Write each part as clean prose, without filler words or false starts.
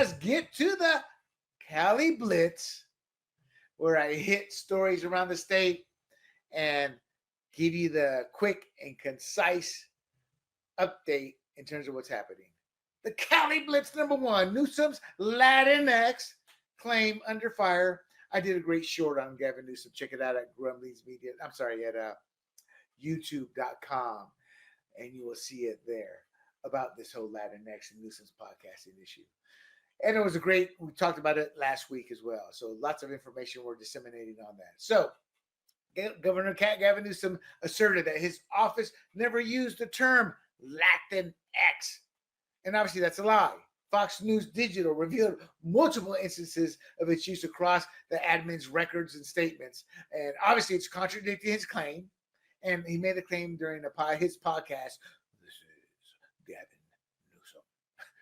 us get to the Cali-Blitz, where I hit stories around the state and give you the quick and concise update in terms of what's happening. The Cali-Blitz #1, Newsom's Latinx claim under fire. I did a great short on Gavin Newsom. Check it out at Grumblings Media. I'm sorry, at youtube.com. And you will see it there about this whole Latinx and Newsom's podcasting issue. And it was we talked about it last week as well. So lots of information we're disseminating on that. So Governor Gavin Newsom asserted that his office never used the term Latinx. And obviously that's a lie. Fox News Digital revealed multiple instances of its use across the admin's records and statements. And obviously it's contradicting his claim. And he made a claim during his podcast, "This is Gavin Newsom,"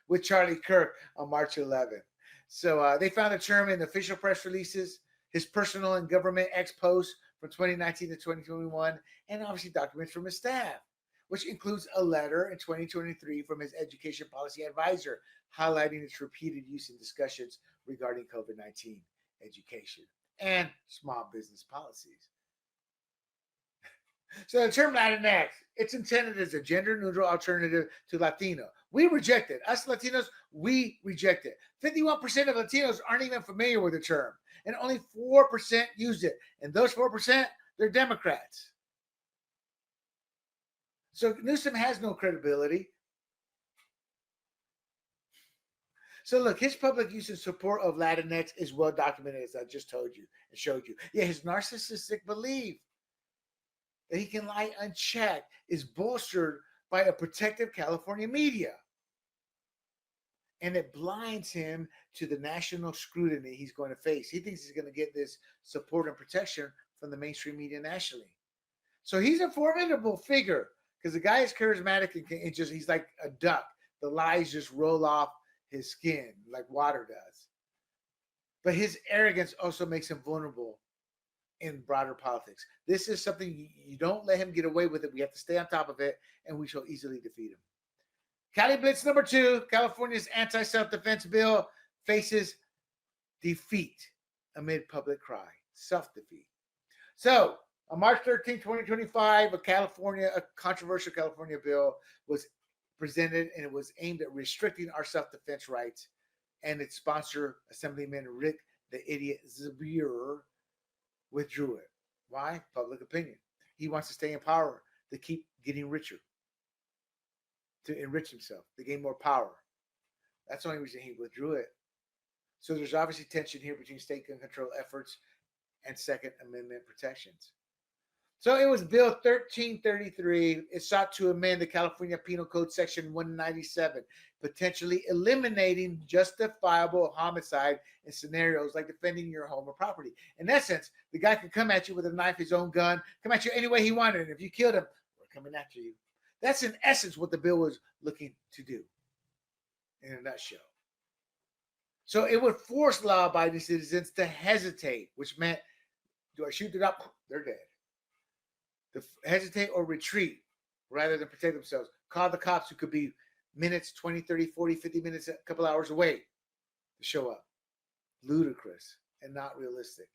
with Charlie Kirk on March 11th. So they found the term in official press releases, his personal and government X posts from 2019 to 2021, and obviously documents from his staff, which includes a letter in 2023 from his education policy advisor highlighting its repeated use in discussions regarding COVID-19 education and small business policies. So the term Latinx, it's intended as a gender-neutral alternative to Latino. We reject it. Us Latinos, we reject it. 51% of Latinos aren't even familiar with the term, and only 4% use it. And those 4%, they're Democrats. So Newsom has no credibility. So look, his public use and support of Latinx is well documented, as I just told you and showed you. Yet his narcissistic belief that he can lie unchecked is bolstered by a protective California media. And it blinds him to the national scrutiny he's going to face. He thinks he's going to get this support and protection from the mainstream media nationally. So he's a formidable figure because the guy is charismatic and he's like a duck. The lies just roll off his skin like water does. But his arrogance also makes him vulnerable in broader politics. This is something you don't let him get away with it. We have to stay on top of it, and we shall easily defeat him. Cali-Blitz #2, California's anti-self-defense bill faces defeat amid public cry. Self-defeat. So, on March 13, 2025, a controversial California bill was presented, and it was aimed at restricting our self-defense rights, and its sponsor, Assemblyman Rick the Idiot Zabir, withdrew it. Why? Public opinion. He wants to stay in power to keep getting richer, to enrich himself, to gain more power. That's the only reason he withdrew it. So there's obviously tension here between state gun control efforts and Second Amendment protections. So it was Bill 1333. It sought to amend the California Penal Code Section 197, potentially eliminating justifiable homicide in scenarios like defending your home or property. In essence, the guy could come at you with a knife, his own gun, come at you any way he wanted. And if you killed him, we're coming after you. That's in essence what the bill was looking to do in a nutshell. So it would force law-abiding citizens to hesitate, which meant, do I shoot it up? They're dead. To hesitate or retreat rather than protect themselves. Call the cops who could be minutes, 20, 30, 40, 50 minutes, a couple hours away to show up. Ludicrous and not realistic.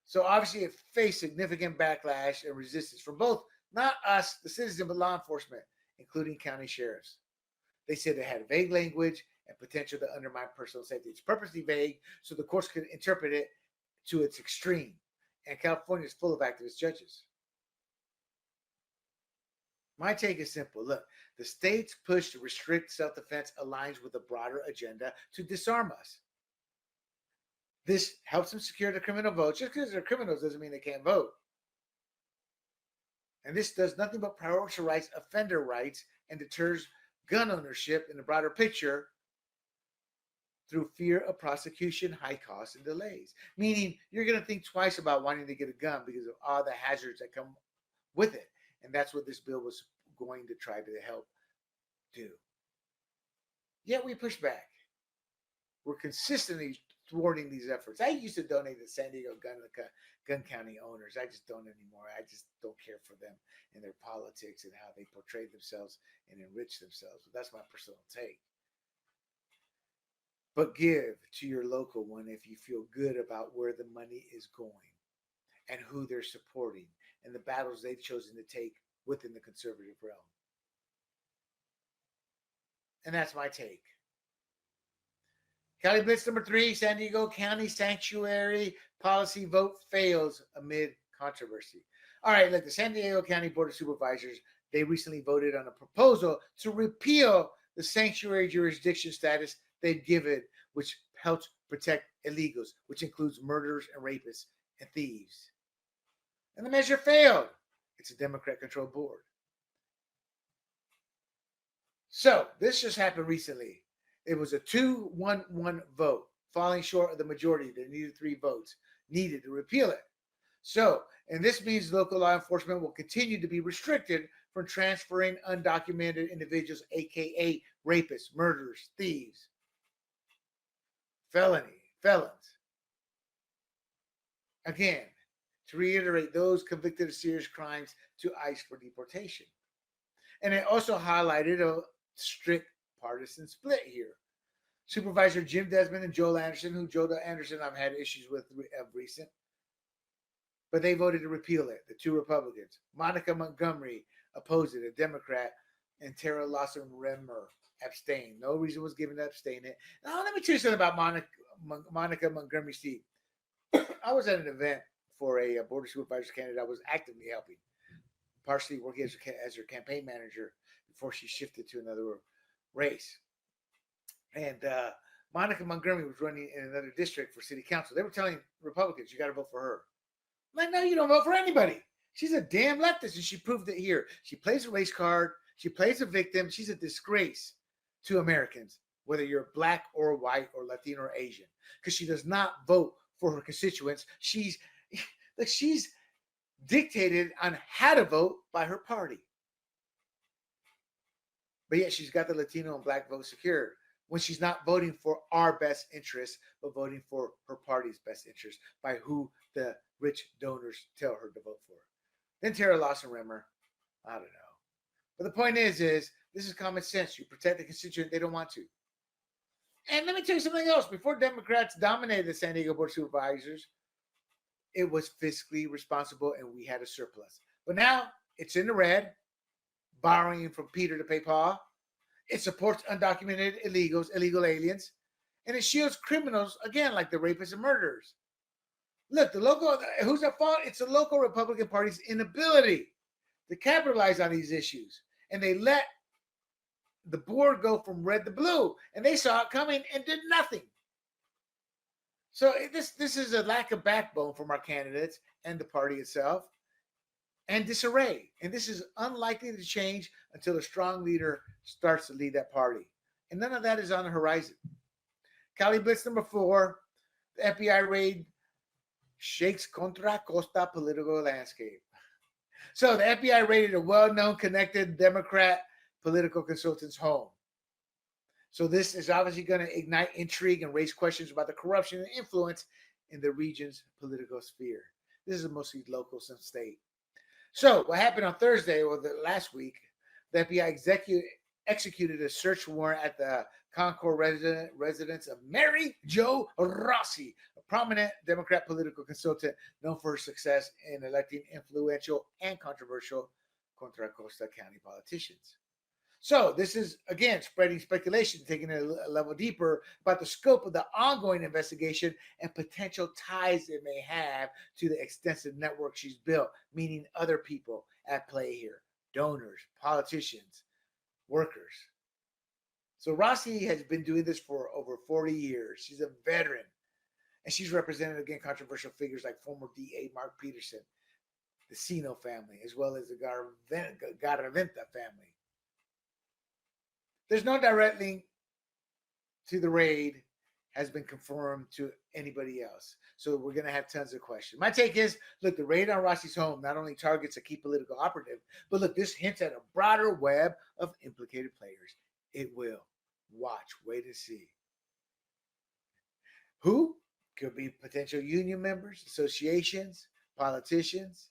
So obviously it faced significant backlash and resistance from both, not us, the citizens, but law enforcement, including county sheriffs. They said it had vague language and potential to undermine personal safety. It's purposely vague so the courts could interpret it to its extreme. And California is full of activist judges. My take is simple. Look, the state's push to restrict self-defense aligns with a broader agenda to disarm us. This helps them secure the criminal vote. Just because they're criminals doesn't mean they can't vote. And this does nothing but prioritize offender rights and deters gun ownership in the broader picture through fear of prosecution, high costs, and delays. Meaning you're going to think twice about wanting to get a gun because of all the hazards that come with it. And that's what this bill was going to try to help do. Yet we push back. We're consistently thwarting these efforts. I used to donate to San Diego gun county owners. I just don't anymore. I just don't care for them and their politics and how they portray themselves and enrich themselves. But that's my personal take. but give to your local one if you feel good about where the money is going and who they're supporting and the battles they've chosen to take within the conservative realm. And that's my take. Cali-Blitz number 3, San Diego County Sanctuary Policy Vote Fails Amid Controversy. All right, look, the San Diego County Board of Supervisors, they recently voted on a proposal to repeal the sanctuary jurisdiction status they've given, which helps protect illegals, which includes murderers and rapists and thieves. And the measure failed. It's a Democrat-controlled board. So this just happened recently. It was a 2-1-1 vote, falling short of the majority that needed 3 votes needed to repeal it. So, and this means local law enforcement will continue to be restricted from transferring undocumented individuals, aka rapists, murderers, thieves, felons. Again, to reiterate, those convicted of serious crimes to ICE for deportation. And it also highlighted a strict partisan split here. Supervisor Jim Desmond and Joel Anderson, who Joel Anderson I've had issues with of recent, but they voted to repeal it, the 2 Republicans. Monica Montgomery opposed it, a Democrat, and Tara Lawson Remmer abstained. No reason was given to abstain it. Now, let me tell you something about Monica Montgomery, Steve. I was at an event for a Board of Supervisors candidate I was actively helping, partially working as her campaign manager before she shifted to another race. And Monica Montgomery was running in another district for city council. They were telling Republicans, you got to vote for her. I'm like, no, you don't vote for anybody. She's a damn leftist, and she proved it here. She plays a race card. She plays a victim. She's a disgrace to Americans, whether you're black or white or Latino or Asian, because she does not vote for her constituents. She's dictated on how to vote by her party. But yet she's got the Latino and black vote secured when she's not voting for our best interests, but voting for her party's best interests by who the rich donors tell her to vote for. Then Tara Lawson Remmer, I don't know. But the point is this is common sense. You protect the constituent they don't want to. And let me tell you something else. Before Democrats dominated the San Diego Board of Supervisors, it was fiscally responsible and we had a surplus. But now it's in the red, borrowing from Peter to pay Paul. It supports undocumented illegals, illegal aliens, and it shields criminals, again, like the rapists and murderers. Look, who's at fault? It's the local Republican Party's inability to capitalize on these issues. And they let the board go from red to blue, and they saw it coming and did nothing. So this is a lack of backbone from our candidates and the party itself, and disarray. And this is unlikely to change until a strong leader starts to lead that party. And none of that is on the horizon. Cali-Blitz number 4, the FBI raid shakes Contra Costa political landscape. So the FBI raided a well-known connected Democrat political consultant's home. So this is obviously going to ignite intrigue and raise questions about the corruption and influence in the region's political sphere. This is mostly local, some state. So what happened on Thursday or the last week, the FBI executed a search warrant at the Concord residence of Mary Jo Rossi, a prominent Democrat political consultant known for her success in electing influential and controversial Contra Costa County politicians. So this is, again, spreading speculation, taking it a level deeper about the scope of the ongoing investigation and potential ties it may have to the extensive network she's built, meaning other people at play here, donors, politicians, workers. So Rossi has been doing this for over 40 years. She's a veteran, and she's represented, again, controversial figures like former DA Mark Peterson, the Sino family, as well as the Garaventa family. There's no direct link to the raid has been confirmed to anybody else. So we're going to have tons of questions. My take is, look, the raid on Rossi's home not only targets a key political operative, but look, this hints at a broader web of implicated players. It will. Watch, wait and see. Who? Could be potential union members, associations, politicians.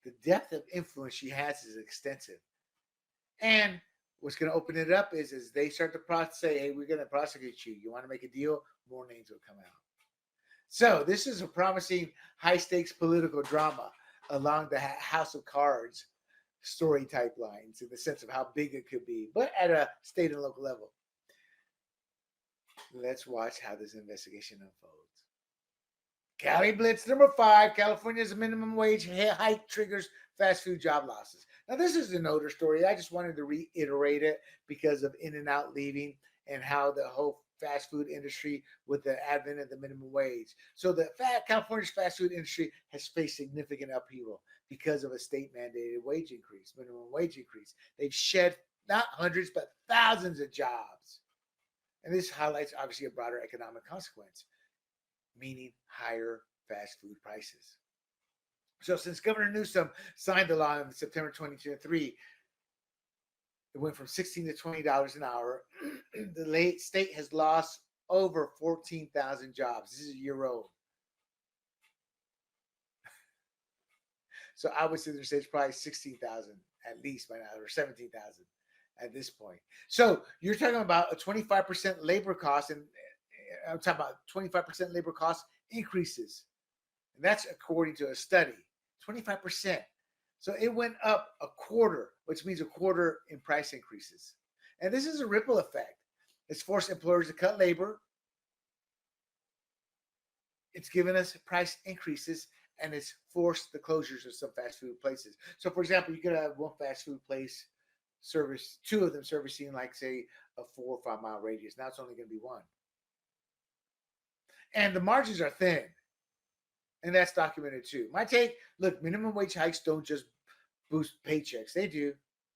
The depth of influence she has is extensive. And what's going to open it up is they start to say, hey, we're going to prosecute you. You want to make a deal? More names will come out. So this is a promising high stakes political drama along the House of Cards story type lines in the sense of how big it could be, but at a state and local level. Let's watch how this investigation unfolds. Cali-Blitz number 5, California's minimum wage hike triggers fast food job losses. Now, this is an older story. I just wanted to reiterate it because of In-N-Out leaving and how the whole fast food industry with the advent of the minimum wage. So California's fast food industry has faced significant upheaval because of a state-mandated wage increase, minimum wage increase. They've shed not hundreds, but thousands of jobs. And this highlights, obviously, a broader economic consequence, meaning higher fast food prices. So since Governor Newsom signed the law in September 2023, it went from $16 to $20 an hour. The state has lost over 14,000 jobs. This is a year old. So I would say it's probably 16,000 at least by now, or 17,000 at this point. So you're talking about a 25% labor cost, and I'm talking about 25% labor cost increases. And that's according to a study, 25%. So it went up a quarter, which means a quarter in price increases. And this is a ripple effect. It's forced employers to cut labor. It's given us price increases, and it's forced the closures of some fast food places. So, for example, you could have one fast food place service, two of them servicing, like, say, a 4 or 5 mile radius. Now it's only going to be one. And the margins are thin. And that's documented too. My take, look, minimum wage hikes don't just boost paychecks. They do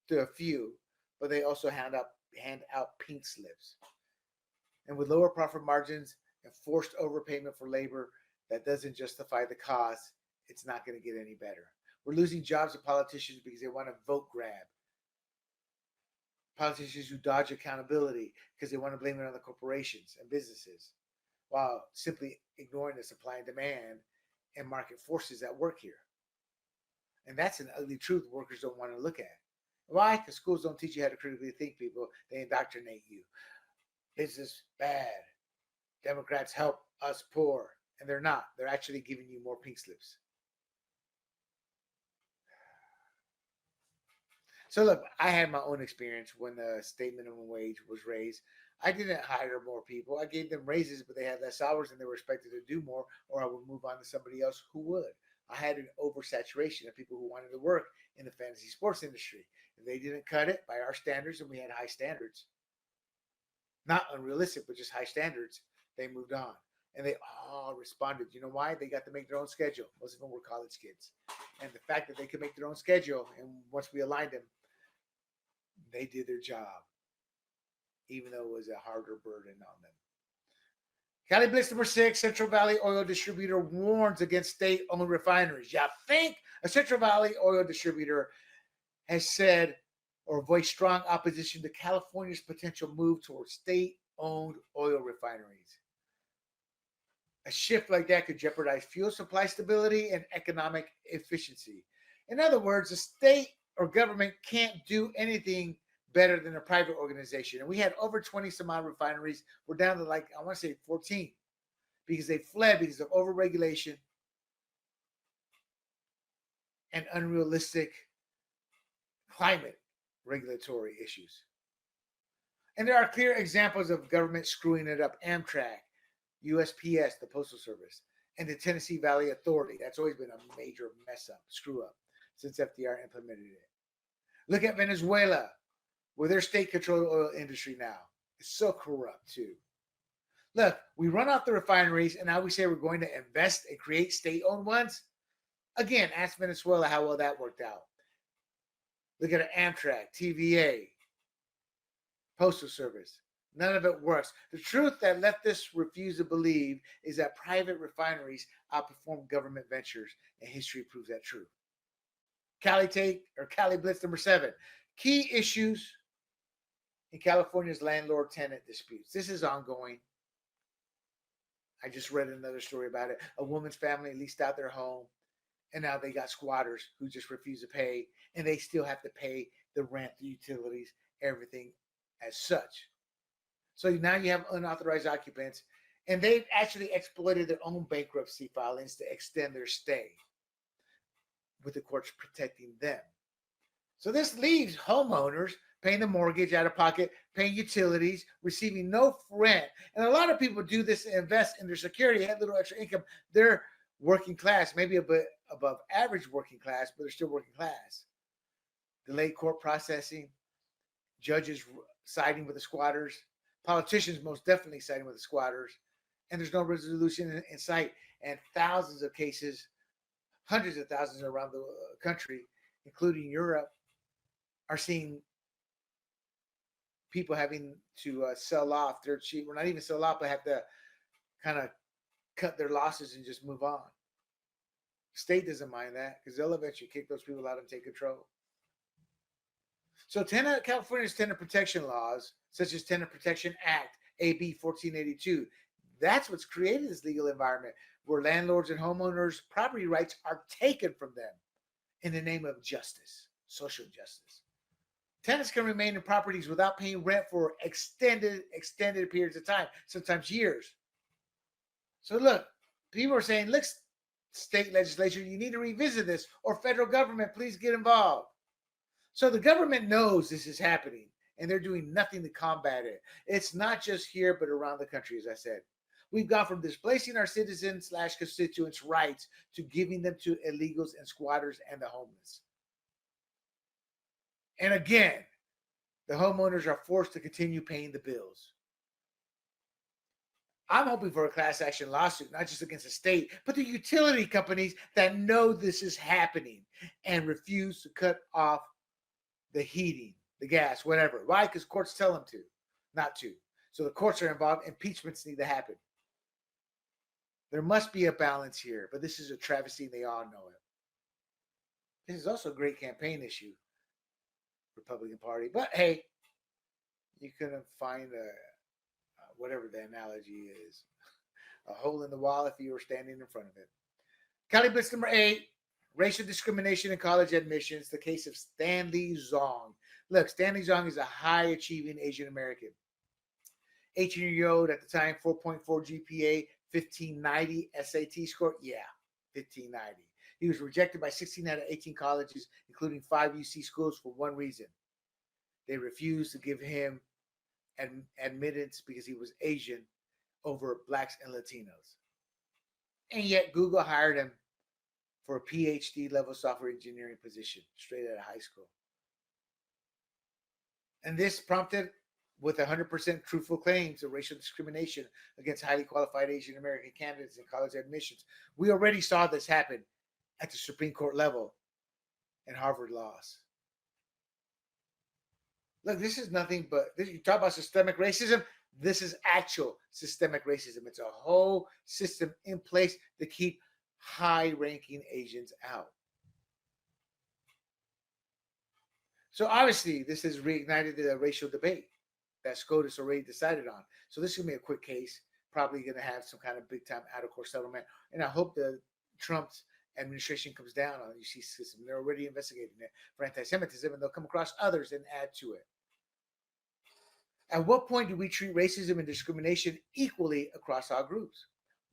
to a few, but they also hand out pink slips. And with lower profit margins and forced overpayment for labor that doesn't justify the cost, it's not going to get any better. We're losing jobs to politicians because they want to vote grab. Politicians who dodge accountability because they want to blame it on the corporations and businesses, while simply ignoring the supply and demand and market forces at work here. And that's an ugly truth workers don't want to look at. Why? Because schools don't teach you how to critically think, people. They indoctrinate you. Business bad. Democrats help us poor. And they're not. They're actually giving you more pink slips. So look, I had my own experience when the state minimum wage was raised. I didn't hire more people. I gave them raises, but they had less hours and they were expected to do more, or I would move on to somebody else who would. I had an oversaturation of people who wanted to work in the fantasy sports industry. If they didn't cut it by our standards, and we had high standards, not unrealistic, but just high standards, they moved on. And they all responded. You know why? They got to make their own schedule. Most of them were college kids. And the fact that they could make their own schedule, and once we aligned them, they did their job, even though it was a harder burden on them. Cali-Blitz number 6, Central Valley oil distributor warns against state-owned refineries. You think a Central Valley oil distributor has said or voiced strong opposition to California's potential move towards state-owned oil refineries. A shift like that could jeopardize fuel supply stability and economic efficiency. In other words, the state or government can't do anything better than a private organization. And we had over 20 some odd refineries. We're down to, like, I want to say 14 because they fled because of overregulation and unrealistic climate regulatory issues. And there are clear examples of government screwing it up. Amtrak, USPS, the Postal Service, and the Tennessee Valley Authority. That's always been a major mess up, screw up, since FDR implemented it. Look at Venezuela, with their state-controlled oil industry now. It's so corrupt, too. Look, we run off the refineries, and now we say we're going to invest and create state-owned ones. Again, ask Venezuela how well that worked out. Look at Amtrak, TVA, Postal Service. None of it works. The truth that leftists refuse to believe is that private refineries outperform government ventures, and history proves that true. Cali-Blitz number 7. Key issues in California's landlord-tenant disputes. This is ongoing. I just read another story about it. A woman's family leased out their home, and now they got squatters who just refuse to pay, and they still have to pay the rent, the utilities, everything as such. So now you have unauthorized occupants, and they've actually exploited their own bankruptcy filings to extend their stay, with the courts protecting them. So this leaves homeowners paying the mortgage out of pocket, paying utilities, receiving no rent. And a lot of people do this and invest in their security, have little extra income. They're working class, maybe a bit above average working class, but they're still working class. Delayed court processing, judges siding with the squatters, politicians most definitely siding with the squatters, and there's no resolution in sight. And thousands of cases, hundreds of thousands around the country, including Europe, are seeing people having to sell off their cheap, or not even sell off, but have to kind of cut their losses and just move on. The state doesn't mind that because they'll eventually kick those people out and take control. So California's tenant protection laws, such as Tenant Protection Act, AB 1482, that's what's created this legal environment where landlords and homeowners' property rights are taken from them in the name of justice, social justice. Tenants can remain in properties without paying rent for extended periods of time, sometimes years. So look, people are saying, look, state legislature, you need to revisit this, or federal government, please get involved. So the government knows this is happening, and they're doing nothing to combat it. It's not just here, but around the country, as I said. We've gone from displacing our citizens/constituents' rights to giving them to illegals and squatters and the homeless. And again, the homeowners are forced to continue paying the bills. I'm hoping for a class action lawsuit, not just against the state, but the utility companies that know this is happening and refuse to cut off the heating, the gas, whatever. Why? Because courts tell them to, not to. So the courts are involved. Impeachments need to happen. There must be a balance here, but this is a travesty and they all know it. This is also a great campaign issue, Republican Party. But hey, you couldn't find whatever the analogy is, a hole in the wall if you were standing in front of it. Cali-Blitz number 8, racial discrimination in college admissions, the case of Stanley Zong. Look, Stanley Zong is a high-achieving Asian American. 18-year-old at the time, 4.4 GPA, 1590 SAT score. Yeah, 1590. He was rejected by 16 out of 18 colleges, including 5 UC schools, for one reason. They refused to give him admittance because he was Asian over blacks and Latinos. And yet Google hired him for a PhD level software engineering position straight out of high school. And this prompted with 100% truthful claims of racial discrimination against highly qualified Asian American candidates in college admissions. We already saw this happen at the Supreme Court level and Harvard laws. Look, this is nothing but, you talk about systemic racism, this is actual systemic racism. It's a whole system in place to keep high-ranking Asians out. So obviously, this has reignited the racial debate that SCOTUS already decided on. So this is going to be a quick case, probably going to have some kind of big-time out-of-court settlement. And I hope the Trump's administration comes down on the UC system. They're already investigating it for anti-Semitism, and they'll come across others and add to it. At what point do we treat racism and discrimination equally across all groups?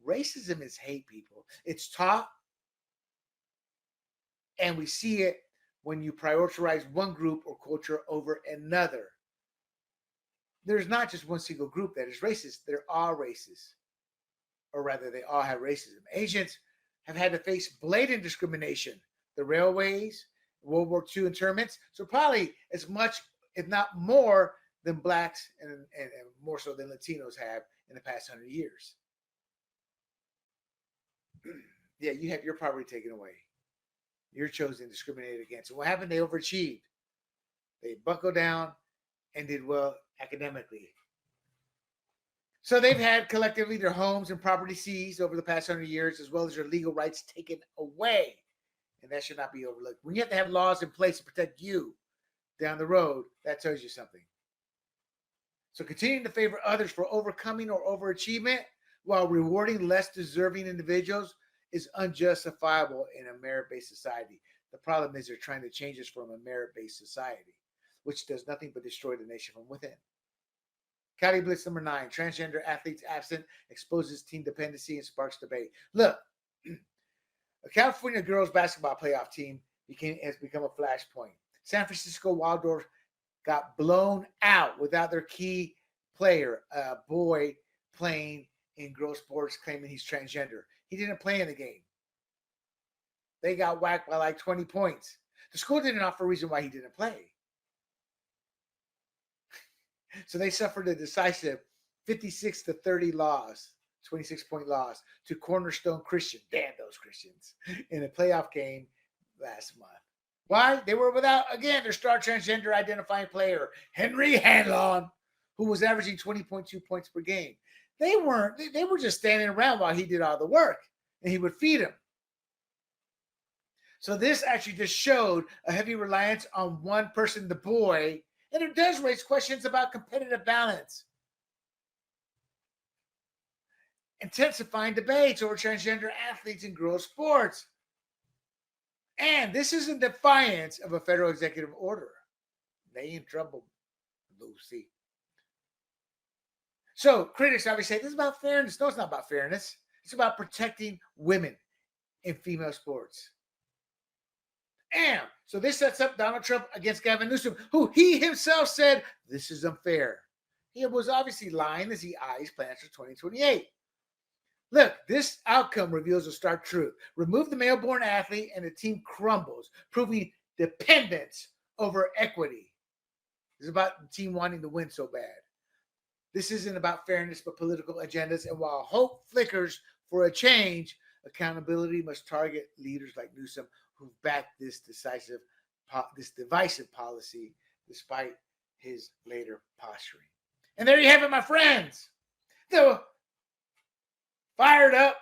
Racism is hate, people. It's taught, and we see it when you prioritize one group or culture over another. There's not just one single group that is racist. They're all racist. Or rather, they all have racism. Asians have had to face blatant discrimination. The railways, World War II internments. So probably as much, if not more, than blacks and more so than Latinos have in the past 100 years. Yeah, you have your property taken away. You're chosen, discriminated against. And what happened? They overachieved. They buckled down and did well academically. So they've had collectively their homes and property seized over the past 100 years, as well as their legal rights taken away. And that should not be overlooked. When you have to have laws in place to protect you down the road, that tells you something. So continuing to favor others for overcoming or overachievement while rewarding less deserving individuals is unjustifiable in a merit-based society. The problem is they're trying to change us from a merit-based society. which does nothing but destroy the nation from within. Cali-Blitz number 9, transgender athletes absent, exposes team dependency and sparks debate. Look, a California girls basketball playoff team has become a flashpoint. San Francisco Waldorf got blown out without their key player, a boy playing in girls sports claiming he's transgender. He didn't play in the game. They got whacked by like 20 points. The school didn't offer a reason why he didn't play. So they suffered a decisive 56-30 loss, 26-point loss to Cornerstone Christian. Damn those Christians. In a playoff game last month. Why? They were without, again, their star transgender identifying player, Henry Hanlon, who was averaging 20.2 points per game. They were just standing around while he did all the work, and he would feed them. So this actually just showed a heavy reliance on one person, the boy, and it does raise questions about competitive balance. Intensifying debates over transgender athletes in girls' sports. And this is in defiance of a federal executive order. They in trouble, Lucy. So critics obviously say this is about fairness. No, it's not about fairness. It's about protecting women in female sports. And so this sets up Donald Trump against Gavin Newsom, who he himself said, this is unfair. He was obviously lying as he eyes plans for 2028. Look, this outcome reveals a stark truth. Remove the male-born athlete and the team crumbles, proving dependence over equity. It's about the team wanting to win so bad. This isn't about fairness, but political agendas. And while hope flickers for a change, accountability must target leaders like Newsom, who backed this divisive policy despite his later posturing. And there you have it, my friends. The fired up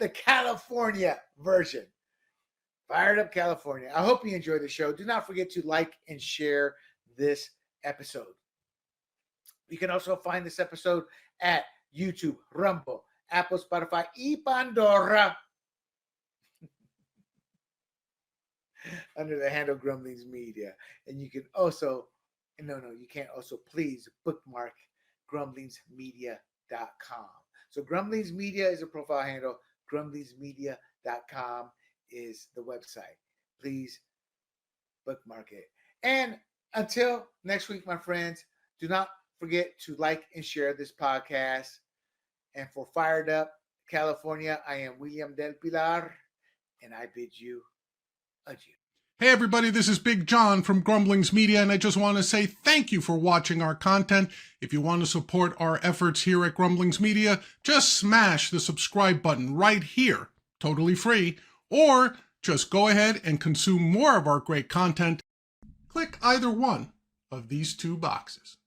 the California version. Fired up California. I hope you enjoyed the show. Do not forget to like and share this episode. You can also find this episode at YouTube, Rumble, Apple, Spotify, y Pandora under the handle Grumblings Media. And you can also, you can't also, please bookmark grumblingsmedia.com. So Grumblings Media is a profile handle. grumblingsmedia.com is the website. Please bookmark it. And until next week, my friends, do not forget to like and share this podcast. And for Fired Up California, I am William Del Pilar, and I bid you adieu. Hey everybody, this is Big John from Grumblings Media, and I just want to say thank you for watching our content. If you want to support our efforts here at Grumblings Media, just smash the subscribe button right here, totally free, or just go ahead and consume more of our great content. Click either one of these two boxes.